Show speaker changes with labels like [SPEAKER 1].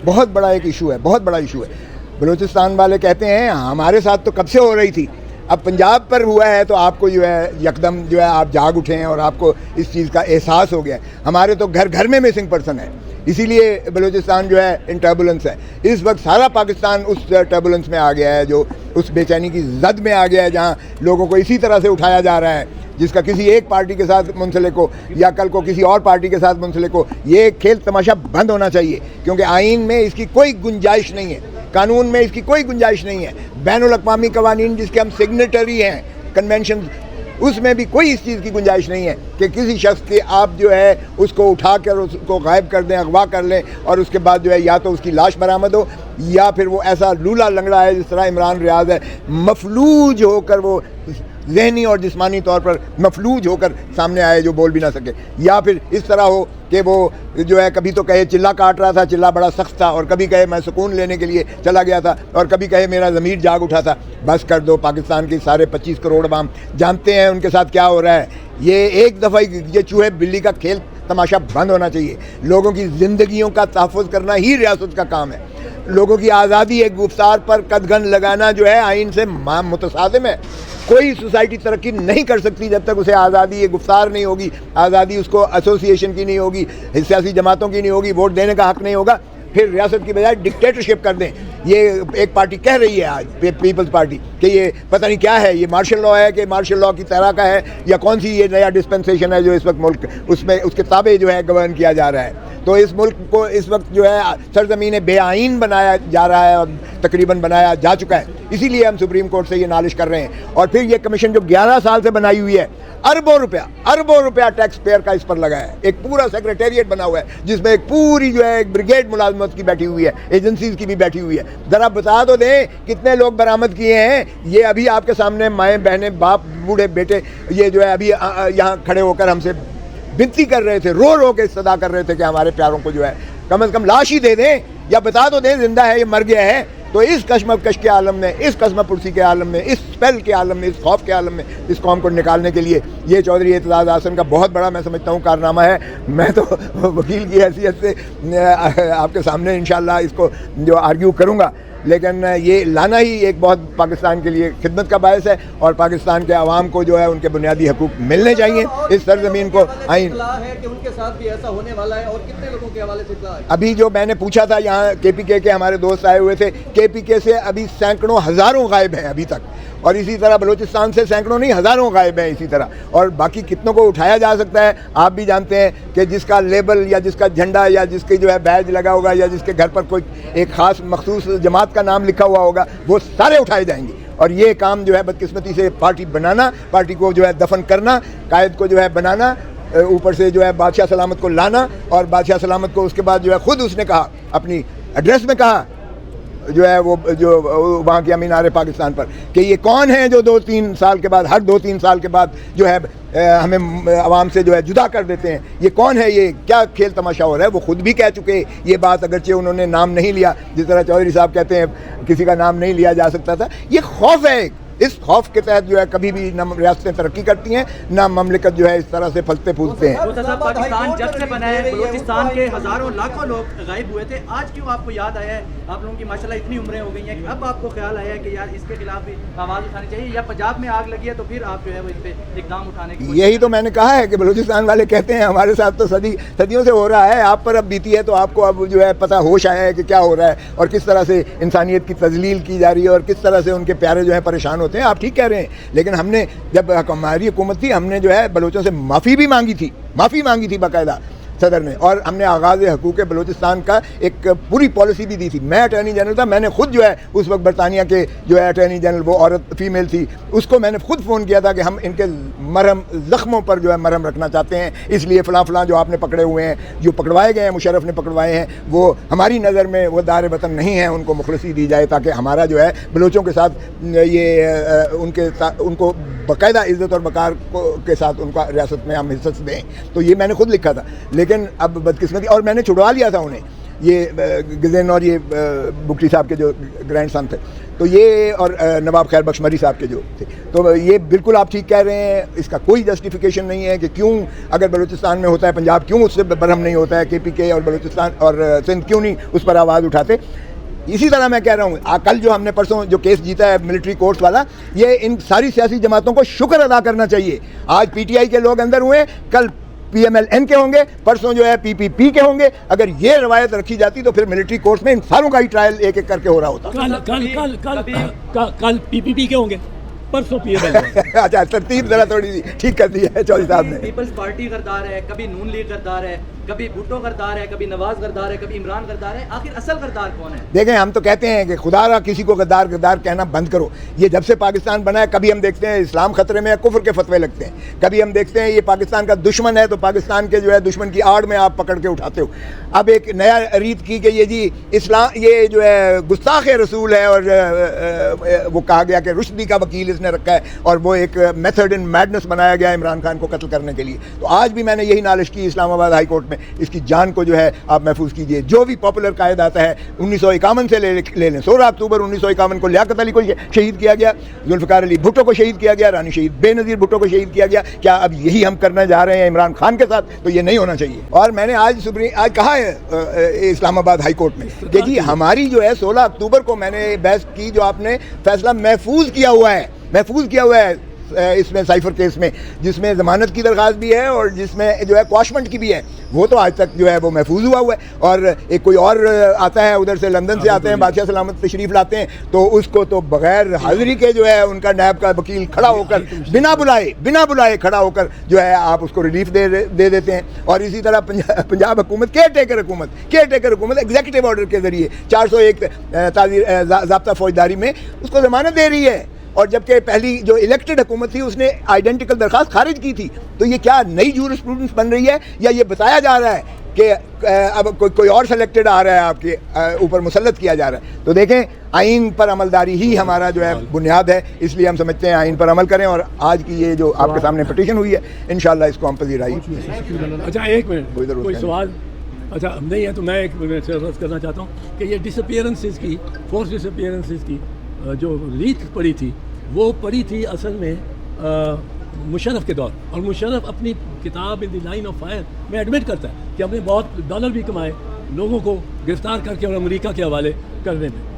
[SPEAKER 1] بہت بڑا ایک ایشو ہے، بہت بڑا ایشو ہے. بلوچستان والے کہتے ہیں ہمارے ساتھ تو کب سے ہو رہی تھی، اب پنجاب پر ہوا ہے تو آپ کو جو ہے یکدم جو ہے آپ جاگ اٹھے ہیں اور آپ کو اس چیز کا احساس ہو گیا ہے. ہمارے تو گھر گھر میں مسنگ پرسن ہے، اسی لیے بلوچستان جو ہے ان ٹربولنس ہے. اس وقت سارا پاکستان اس ٹربولنس میں آ گیا ہے، جو اس بے چینی کی زد میں آ گیا ہے، جہاں لوگوں کو اسی طرح سے اٹھایا جا رہا ہے جس کا کسی ایک پارٹی کے ساتھ منسلک ہو یا کل کو کسی اور پارٹی کے ساتھ منسلک ہو. یہ کھیل تماشا بند ہونا چاہیے، کیونکہ آئین میں اس کی کوئی گنجائش نہیں ہے، قانون میں اس کی کوئی گنجائش نہیں ہے. بین الاقوامی قوانین جس کے ہم سگنیٹری ہیں، کنونشن، اس میں بھی کوئی اس چیز کی گنجائش نہیں ہے کہ کسی شخص کے آپ جو ہے اس کو اٹھا کر اس کو غائب کر دیں، اغوا کر لیں، اور اس کے بعد جو ہے یا تو اس کی لاش برآمد ہو یا پھر وہ ایسا لولا لنگڑا ہے جس طرح عمران ریاض ہے، مفلوج ہو کر وہ ذہنی اور جسمانی طور پر مفلوج ہو کر سامنے آئے جو بول بھی نہ سکے، یا پھر اس طرح ہو کہ وہ جو ہے کبھی تو کہے چلا کاٹ رہا تھا، چلا بڑا سخت تھا، اور کبھی کہے میں سکون لینے کے لیے چلا گیا تھا، اور کبھی کہے میرا ضمیر جاگ اٹھا تھا. بس کر دو. پاکستان کے سارے 25 کروڑ عوام جانتے ہیں ان کے ساتھ کیا ہو رہا ہے. یہ ایک دفعہ یہ چوہے بلی کا کھیل تماشا بند ہونا چاہیے. لوگوں کی زندگیوں کا تحفظ کرنا ہی ریاست کا کام ہے. لوگوں کی آزادی ایک گفتار پر قدغن لگانا جو ہے آئین سے متصادم ہے. کوئی سوسائٹی ترقی نہیں کر سکتی جب تک اسے آزادی یہ گفتار نہیں ہوگی، آزادی اس کو ایسوسیشن کی نہیں ہوگی، سیاسی جماعتوں کی نہیں ہوگی، ووٹ دینے کا حق نہیں ہوگا. پھر ریاست کی بجائے ڈکٹیٹرشپ کر دیں. یہ ایک پارٹی کہہ رہی ہے آج، پیپلز پارٹی، کہ یہ پتہ نہیں کیا ہے، یہ مارشل لاء ہے کہ مارشل لاء کی طرح کا ہے، یا کون سی یہ نیا ڈسپنسیشن ہے جو اس وقت ملک اس میں اس کے تابع جو ہے گورن کیا جا رہا ہے. تو اس ملک کو اس وقت جو ہے سرزمین بے آئین بنایا جا رہا ہے، اور تقریباً بنایا جا چکا ہے. اسی لیے ہم سپریم کورٹ سے یہ نالش کر رہے ہیں. اور پھر یہ کمیشن جو 11 سال سے بنائی ہوئی ہے، اربوں روپیہ ٹیکس پیئر کا اس پر لگا ہے. ایک پورا سیکریٹریٹ بنا ہوا ہے جس میں ایک پوری جو ہے ایک بریگیڈ ملازمت کی بیٹھی ہوئی ہے، ایجنسیز کی بھی بیٹھی ہوئی ہے. ذرا بتا تو دیں کتنے لوگ برآمد کیے ہیں. یہ ابھی آپ کے سامنے مائیں بہنیں باپ بوڑھے بیٹے یہ جو ہے ابھی یہاں کھڑے ہو کر ہم سے بنتی کر رہے تھے، رو کے صدا کر رہے تھے کہ ہمارے پیاروں کو جو ہے کم از کم لاش ہی دے دیں، یا بتا تو دیں زندہ ہے، یہ مر گیا ہے. تو اس کشمکش کے عالم میں، اس قسمہ پرسی کے عالم میں، اس اسپیل کے عالم میں، اس خوف کے عالم میں اس قوم کو نکالنے کے لیے یہ چودھری اعتزاز احسن کا بہت بڑا میں سمجھتا ہوں کارنامہ ہے. میں تو وکیل کی حیثیت سے آپ کے سامنے انشاءاللہ اس کو جو آرگیو کروں گا، لیکن یہ لانا ہی ایک بہت پاکستان کے لیے خدمت کا باعث ہے. اور پاکستان کے عوام کو جو ہے ان کے بنیادی حقوق ملنے چاہیے. اس سرزمین کو آئین
[SPEAKER 2] کہ ان کے ساتھ بھی ایسا ہونے والا ہے، اور کتنے لوگوں کے حوالے سے اطلاع ہے؟
[SPEAKER 1] ابھی جو میں نے پوچھا تھا یہاں کے پی کے ہمارے دوست آئے ہوئے تھے، کے پی کے سے ابھی سینکڑوں ہزاروں غائب ہیں ابھی تک، اور اسی طرح بلوچستان سے سینکڑوں نہیں ہزاروں غائب ہیں اسی طرح. اور باقی کتنوں کو اٹھایا جا سکتا ہے. آپ بھی جانتے ہیں کہ جس کا لیبل یا جس کا جھنڈا یا جس کی جو ہے بیج لگا ہوگا یا جس کے گھر پر کوئی ایک خاص مخصوص جماعت کا نام لکھا ہوا ہوگا، وہ سارے اٹھائے جائیں گے. اور یہ کام جو ہے بدقسمتی سے پارٹی بنانا، پارٹی کو جو ہے دفن کرنا، قائد کو جو ہے بنانا، اوپر سے جو ہے بادشاہ سلامت کو لانا، اور بادشاہ سلامت کو اس کے بعد جو ہے خود اس نے کہا اپنی ایڈریس میں کہا جو ہے وہ جو وہاں کی مینار پاکستان پر کہ یہ کون ہیں جو 2-3 سال کے بعد، ہر 2-3 سال کے بعد جو ہے ہمیں عوام سے جو ہے جدا کر دیتے ہیں. یہ کون ہے، یہ کیا کھیل تماشا ہو رہا ہے. وہ خود بھی کہہ چکے یہ بات، اگرچہ انہوں نے نام نہیں لیا، جس طرح چودھری صاحب کہتے ہیں کسی کا نام نہیں لیا جا سکتا تھا. یہ خوف ہے. اس خوف کے تحت جو ہے کبھی بھی نہ ریاستیں ترقی کرتی ہیں، نہ مملکت جو ہے اس طرح سے پھلتے پھولتے ہیں.
[SPEAKER 3] پاکستان جب سے بنا ہے بلوچستان کے ہزاروں لاکھوں لوگ غائب ہوئے تھے. آج کیوں آپ کو یاد آیا ہے؟ آپ لوگوں کی ماشاءاللہ اتنی عمریں ہو گئی ہیں کہ اب آپ کو خیال آیا ہے کہ یار اس کے خلاف بھی آواز اٹھانی چاہیے، یا پنجاب میں آگ لگی ہے تو پھر آپ جو ہے وہ اس پہ اقدام اٹھانے کی؟
[SPEAKER 1] یہی تو میں نے کہا ہے کہ بلوچستان والے کہتے ہیں ہمارے ساتھ تو صدیوں سے ہو رہا ہے، آپ پر اب بیتی ہے تو آپ کو اب جو ہے پتہ ہوش آیا ہے کہ کیا ہو رہا ہے اور کس طرح سے انسانیت کی تذلیل کی جا رہی ہے اور کس طرح سے ان کے پیارے جو ہے پریشان ہوتے ہیں. آپ ٹھیک کہہ رہے ہیں، لیکن ہم نے جب ہماری حکومت تھی ہم نے جو ہے بلوچوں سے معافی بھی مانگی تھی باقاعدہ صدر نے، اور ہم نے آغاز حقوق بلوچستان کا ایک پوری پالیسی بھی دی تھی. میں اٹارنی جنرل تھا، میں نے خود جو ہے اس وقت برطانیہ کے جو ہے اٹارنی جنرل، وہ عورت فیمیل تھی، اس کو میں نے خود فون کیا تھا کہ ہم ان کے مرہم زخموں پر جو ہے مرہم رکھنا چاہتے ہیں، اس لیے فلاں جو آپ نے پکڑے ہوئے ہیں، جو پکڑوائے گئے ہیں، مشرف نے پکڑوائے ہیں، وہ ہماری نظر میں وہ دار وطن نہیں ہیں، ان کو مخلصی دی جائے تاکہ ہمارا جو ہے بلوچوں کے ساتھ یہ ان کو باقاعدہ عزت اور وقار کے ساتھ ان کا ریاست میں ہم حصت دیں. تو یہ میں نے خود لکھا تھا، لیکن اب بدقسمتی، اور میں نے چھڑوا لیا تھا انہیں. یہ گزین اور یہ بگٹی صاحب کے جو گرینڈ سن تھے، تو یہ اور نواب خیر بخش مری صاحب کے جو تھے، تو یہ بالکل آپ ٹھیک کہہ رہے ہیں. اس کا کوئی جسٹیفیکیشن نہیں ہے کہ کیوں اگر بلوچستان میں ہوتا ہے پنجاب کیوں اس سے برہم نہیں ہوتا ہے، KPK اور بلوچستان اور سندھ کیوں نہیں اس پر آواز اٹھاتے. اسی طرح میں کہہ رہا ہوں کل جو ہم نے پرسوں جو کیس جیتا ہے ملٹری کورٹس والا، یہ ان ساری سیاسی جماعتوں کو شکر ادا کرنا چاہیے. آج PTI کے لوگ اندر ہوئے، کل PMLN کے ہوں گے، پرسوں جو ہے PPP کے ہوں گے. اگر یہ روایت رکھی جاتی تو پھر ملٹری کورٹس میں ان ساروں کا ہی ٹرائل ایک ایک کر کے ہو رہا ہوتا.
[SPEAKER 4] کل PPP کے ہوں گے، پرسوں PMLN.
[SPEAKER 1] اچھا ترتیب ذرا تھوڑی سی ٹھیک کر دی ہے چودھری صاحب نے.
[SPEAKER 3] پیپلز پارٹی غدار ہے، کبھی نون لیگ غدار ہے، کبھی بھٹو غدار ہے، کبھی نواز غدار ہے، کبھی عمران غدار ہے. آخر اصل غدار کون ہے؟
[SPEAKER 1] دیکھیں ہم تو کہتے ہیں کہ خدا را کسی کو غدار غدار کہنا بند کرو. یہ جب سے پاکستان بنا ہے کبھی ہم دیکھتے ہیں اسلام خطرے میں ہے، کفر کے فتوے لگتے ہیں. کبھی ہم دیکھتے ہیں یہ پاکستان کا دشمن ہے تو پاکستان کے جو ہے دشمن کی آڑ میں آپ پکڑ کے اٹھاتے ہو. اب ایک نیا ریت کی کہ یہ جی اسلام یہ جو ہے گستاخ رسول ہے، اور وہ کہا گیا کہ رشدی کا وکیل اس نے رکھا ہے، اور وہ ایک میتھڈ ان میڈنس بنایا گیا عمران خان کو قتل کرنے کے لیے. تو آج بھی میں نے یہی نالش کی اسلام آباد ہائی کورٹ میں، اس کی جان کو جو ہے آپ محفوظ کیجئے. جو بھی پاپولر قائد آتا ہے 1951 سے لے لیں. 16 اکتوبر 1951 کو لیاقت علی کو شہید کیا گیا، ذوالفقار علی بھٹو کو شہید کیا گیا، رانی شہید بے نظیر بھٹو کو شہید کیا گیا. کیا اب یہی ہم کرنے جا رہے ہیں عمران خان کے ساتھ؟ تو یہ نہیں ہونا چاہیے. اور میں نے آج کہا ہے اسلام آباد ہائی کورٹ میں کہ جی ہماری جو ہے 16 اکتوبر کو میں نے بحث کی، جو آپ نے فیصلہ محفوظ کیا ہوا ہے اس میں سائفر کیس میں، جس میں ضمانت کی درخواست بھی ہے اور جس میں جو ہے کواشمنٹ کی بھی ہے، وہ تو آج تک جو ہے وہ محفوظ ہوا ہے. اور ایک کوئی اور آتا ہے ادھر سے لندن سے آتے ہیں، بادشاہ سلامت تشریف لاتے ہیں، تو اس کو تو بغیر حاضری کے جو ہے ان کا نیب کا وکیل کھڑا ہو کر بنا بلائے کھڑا ہو کر جو ہے آپ اس کو ریلیف دے دیتے ہیں. اور اسی طرح پنجاب حکومت کیئر ٹیکر حکومت ایگزیکٹو آرڈر کے ذریعے 401 ضابطہ فوجداری میں اس کو ضمانت دے رہی ہے. اور جبکہ پہلی جو الیکٹڈ حکومت تھی اس نے آئیڈینٹیکل درخواست خارج کی تھی. تو یہ کیا نئی جورسپروڈنس بن رہی ہے، یا یہ بتایا جا رہا ہے کہ اب کوئی اور سلیکٹڈ آ رہا ہے آپ کے اوپر مسلط کیا جا رہا ہے؟ تو دیکھیں آئین پر عملداری ہی ہمارا جو ہے بنیاد ہے، اس لیے ہم سمجھتے ہیں آئین پر عمل کریں. اور آج کی یہ جو آپ کے سامنے پٹیشن ہوئی ہے انشاءاللہ اس کو ہم پذیرائی.
[SPEAKER 4] اچھا ایک منٹ، کوئی سوال؟ اچھا نہیں ہے تو میں ایک منٹ سے عرض کرنا چاہتا ہوں کہ یہ ڈسپیئرنسز کی، فورس ڈسپیئرنسز کی جو لیڈ پڑی تھی، وہ پڑی تھی اصل میں مشرف کے دور. اور مشرف اپنی کتاب ان دی لائن آف فائر میں ایڈمٹ کرتا ہے کہ ہم نے بہت ڈالر بھی کمائے لوگوں کو گرفتار کر کے اور امریکہ کے حوالے کرنے میں.